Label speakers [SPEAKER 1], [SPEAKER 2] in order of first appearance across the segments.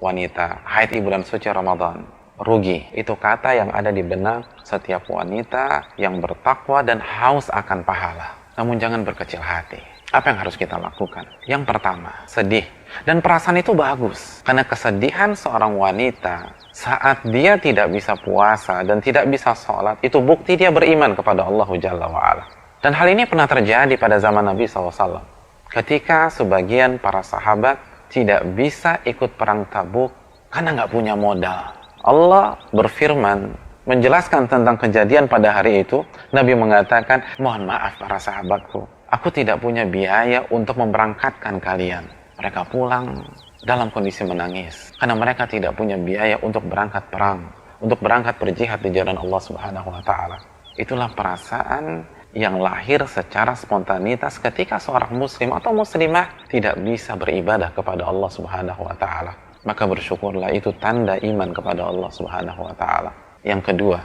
[SPEAKER 1] wanita haid di bulan suci Ramadan, rugi. Itu kata yang ada di benak setiap wanita yang bertakwa dan haus akan pahala. Namun jangan berkecil hati. Apa yang harus kita lakukan? Yang pertama, sedih. Dan perasaan itu bagus. Karena kesedihan seorang wanita saat dia tidak bisa puasa dan tidak bisa sholat, itu bukti dia beriman kepada Allah Jalla wa'ala. Dan hal ini pernah terjadi pada zaman Nabi SAW. Ketika sebagian para sahabat tidak bisa ikut perang Tabuk karena nggak punya modal. Allah berfirman menjelaskan tentang kejadian pada hari itu. Nabi mengatakan, mohon maaf para sahabatku, aku tidak punya biaya untuk memberangkatkan kalian. Mereka pulang dalam kondisi menangis karena mereka tidak punya biaya untuk berangkat perang, untuk berangkat berjihad di jalan Allah Subhanahu wa taala. Itulah perasaan yang lahir secara spontanitas ketika seorang muslim atau muslimah tidak bisa beribadah kepada Allah Subhanahu wa taala. Maka bersyukurlah, itu tanda iman kepada Allah Subhanahu wa taala. Yang kedua,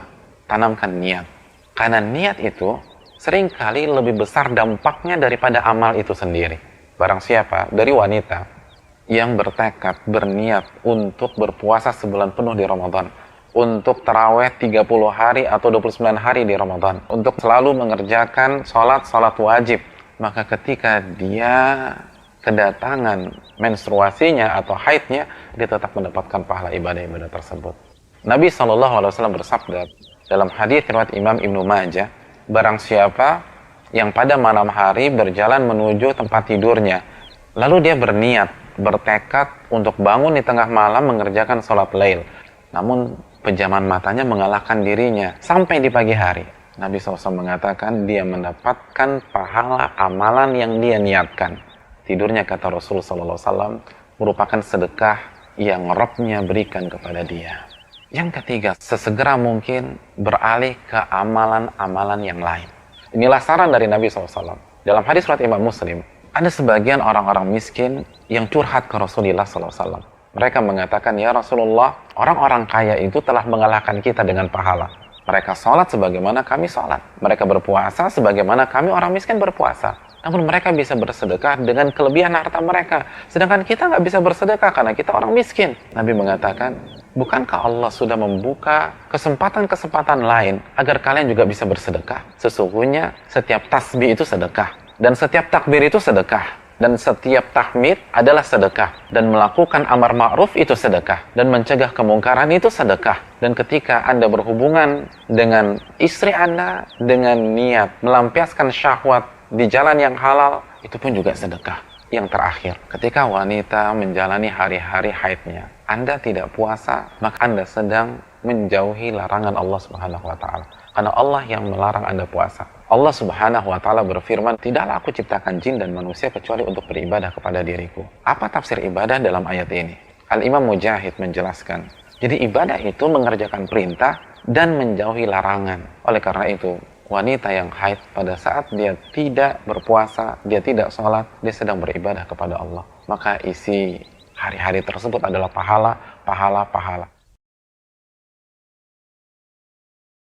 [SPEAKER 1] tanamkan niat. Karena niat itu seringkali lebih besar dampaknya daripada amal itu sendiri. Barang siapa dari wanita yang bertekad, berniat untuk berpuasa sebulan penuh di Ramadan, untuk taraweh 30 hari atau 29 hari di Ramadan, untuk selalu mengerjakan sholat wajib, maka ketika dia kedatangan menstruasinya atau haidnya, dia tetap mendapatkan pahala ibadah-ibadah tersebut. Nabi SAW bersabda dalam hadis riwayat Imam Ibnu Majah, barang siapa yang pada malam hari berjalan menuju tempat tidurnya, lalu dia berniat, bertekad untuk bangun di tengah malam mengerjakan sholat lail, namun pejaman matanya mengalahkan dirinya sampai di pagi hari, Nabi SAW mengatakan dia mendapatkan pahala amalan yang dia niatkan. Tidurnya, kata Rasul SAW, merupakan sedekah yang Rabb-nya berikan kepada dia. Yang ketiga, sesegera mungkin beralih ke amalan-amalan yang lain. Inilah saran dari Nabi SAW. Dalam hadis riwayat Imam Muslim, ada sebagian orang-orang miskin yang curhat ke Rasulullah SAW. Mereka mengatakan, ya Rasulullah, orang-orang kaya itu telah mengalahkan kita dengan pahala. Mereka sholat sebagaimana kami sholat. Mereka berpuasa sebagaimana kami orang miskin berpuasa. Namun mereka bisa bersedekah dengan kelebihan harta mereka. Sedangkan kita nggak bisa bersedekah karena kita orang miskin. Nabi mengatakan, bukankah Allah sudah membuka kesempatan-kesempatan lain agar kalian juga bisa bersedekah? Sesungguhnya setiap tasbih itu sedekah. Dan setiap takbir itu sedekah. Dan setiap tahmid adalah sedekah. Dan melakukan amar ma'ruf itu sedekah. Dan mencegah kemungkaran itu sedekah. Dan ketika Anda berhubungan dengan istri Anda dengan niat melampiaskan syahwat di jalan yang halal, itu pun juga sedekah. Yang terakhir, ketika wanita menjalani hari-hari haidnya, Anda tidak puasa, maka Anda sedang menjauhi larangan Allah Subhanahu wa taala. Karena Allah yang melarang Anda puasa. Allah Subhanahu wa taala berfirman, tidaklah aku ciptakan jin dan manusia kecuali untuk beribadah kepada diriku. Apa tafsir ibadah dalam ayat ini? Al-Imam Mujahid menjelaskan, jadi ibadah itu mengerjakan perintah dan menjauhi larangan. Oleh karena itu, wanita yang haid pada saat dia tidak berpuasa, dia tidak sholat, dia sedang beribadah kepada Allah. Maka isi hari-hari tersebut adalah pahala, pahala, pahala.